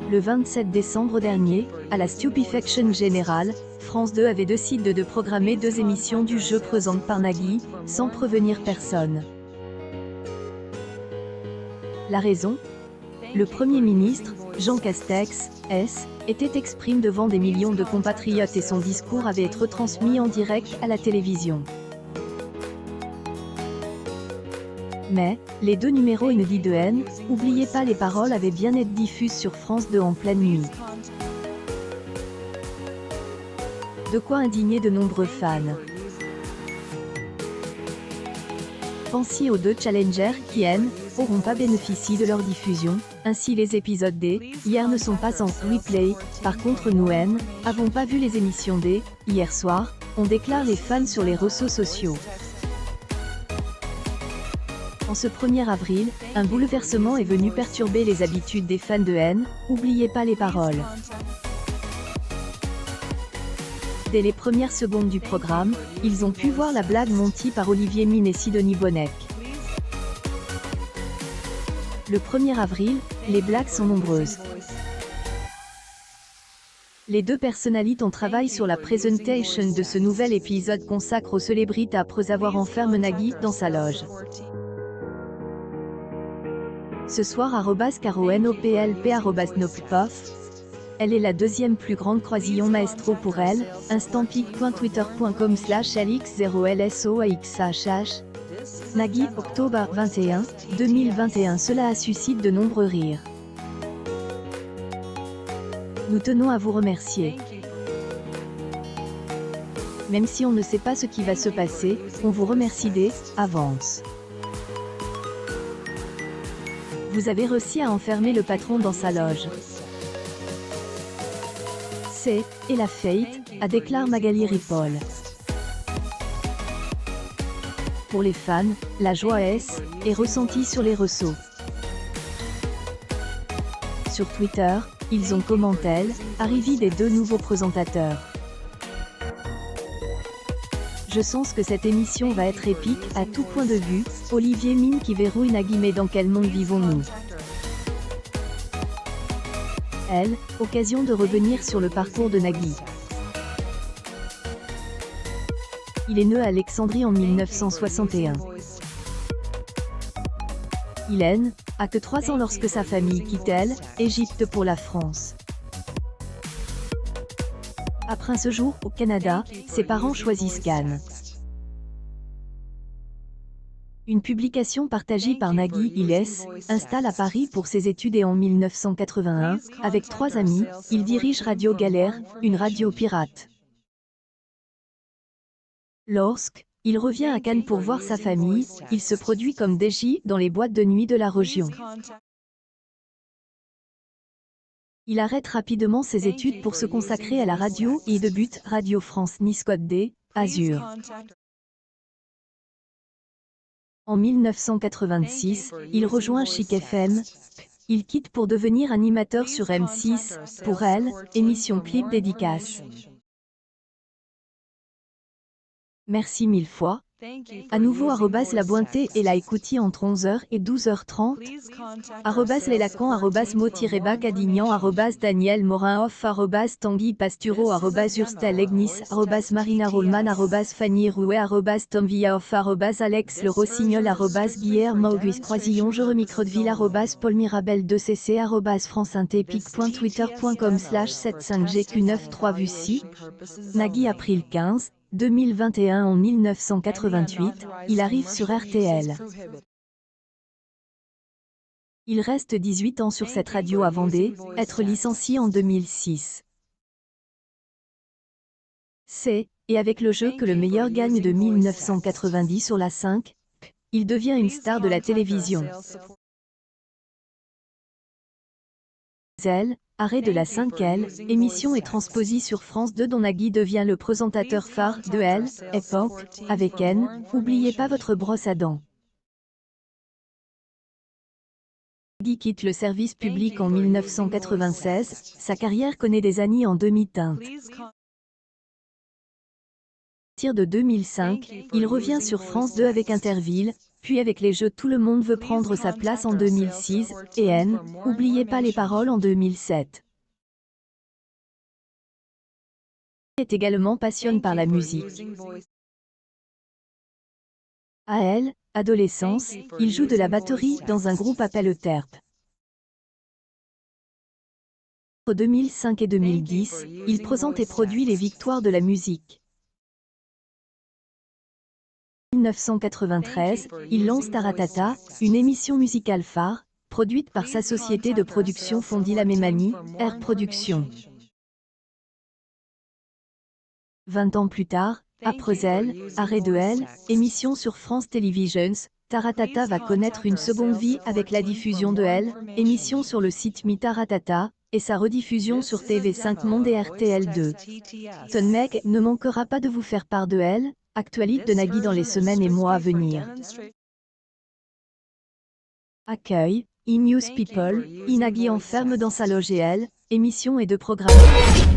Le 27 décembre dernier, à la stupéfaction générale, France 2 avait décidé de programmer 2 émissions du jeu présentées par Nagui, sans prévenir personne. La raison ? Le Premier ministre, Jean Castex, était exprimé devant des millions de compatriotes et son discours avait été retransmis en direct à la télévision. Mais, les 2 numéros inédits de N, oubliez pas les paroles avaient bien été diffusés sur France 2 en pleine nuit. De quoi indigner de nombreux fans. Pensez aux 2 challengers qui, n'auront pas bénéficié de leur diffusion, ainsi les épisodes D, hier ne sont pas en replay, par contre nous, avons pas vu les émissions D, hier soir, on déclare les fans sur les réseaux sociaux. En ce 1er avril, un bouleversement est venu perturber les habitudes des fans de oubliez pas les paroles. Dès les premières secondes du programme, ils ont pu voir la blague montie par Olivier Mine et Sidonie Bonnec. Le 1er avril, les blagues sont nombreuses. Les 2 personnalités ont travaillé sur la présentation de ce nouvel épisode consacré aux célébrités après avoir enfermé Nagui dans sa loge. Ce soir @NOPLP@NOPPOF. Elle est la 2e plus grande croisillon maestro pour elle, instampic.twitter.com/LX0LSOAXHH. Nagui, octobre 21, 2021. Cela a suscité de nombreux rires. Nous tenons à vous remercier. Même si on ne sait pas ce qui va se passer, on vous remercie d'avance. Vous avez réussi à enfermer le patron dans sa loge. Et la fête, a déclaré Magali Ripoll. Pour les fans, la joie est ressentie sur les réseaux. Sur Twitter, ils ont commenté l'arrivée des 2 nouveaux présentateurs. Je sens que cette émission va être épique, à tout point de vue, Olivier Mine qui verrouille Nagui mais dans quel monde vivons-nous ? Occasion de revenir sur le parcours de Nagui. Il est né à Alexandrie en 1961. Il a que 3 ans lorsque sa famille quitte l'Égypte pour la France. Après ce jour au Canada, ses parents choisissent Cannes. Une publication partagée par Nagui, il s'installe à Paris pour ses études et en 1981, avec 3 amis, il dirige Radio Galère, une radio pirate. Lorsqu'il revient à Cannes pour voir sa famille, il se produit comme DJ dans les boîtes de nuit de la région. Il arrête rapidement ses études pour se consacrer à la radio et débute Radio France Nice Côte d'Azur. En 1986, il rejoint Chic FM. Il quitte pour devenir animateur sur M6, pour émission Clip Dédicace. Merci 1000 fois. À nouveau @labointé et la écoutille entre 11h et 12h30. @lelacan @mo-bacadignan @Daniel Morin off @Tanguy Pasturo @Urstel Egnis @Marina Rollman @Fanny Rouet @Tom Villa off @Alex Le Rossignol @Guilherme Auguste Croisillon Jérémy Crodeville @Paul Mirabel 2cc @franceintépic.twitter.com/75gq93 Vucy. Nagui April 15, 2021. En 1988, il arrive sur RTL. Il reste 18 ans sur cette radio avant d'être licencié en 2006. Et avec le jeu que le meilleur gagne de 1990 sur la 5, il devient une star de la télévision. Arrêt de la 5L, émission est transposée sur France 2 dont Nagui devient le présentateur phare de l'époque, avec oubliez pas votre brosse à dents. Nagui quitte le service public en 1996, sa carrière connaît des années en demi-teinte. À partir de 2005, il revient sur France 2 avec Interville, Puis avec les jeux Tout le monde veut prendre sa place en 2006, et N, Oubliez pas les paroles en 2007. Est également passionné par la musique. À elle, adolescence, il joue de la batterie dans un groupe appelé Terp. En 2005 et 2010, il présente et produit les victoires de la musique. En 1993, il lance Taratata, une émission musicale phare, produite par sa société de production fondée la même année, Air Productions. 20 ans plus tard, après elle, Arrêt de elle, émission sur France Televisions, Taratata va connaître une seconde vie avec la diffusion de elle, émission sur le site Mi Taratata, et sa rediffusion sur TV5 Monde et RTL2. Ton mec ne manquera pas de vous faire part de elle, actualité de Nagui dans les semaines et mois à venir. Accueil, E-News People, Nagui enferme dans sa loge et elle, émission et de programme.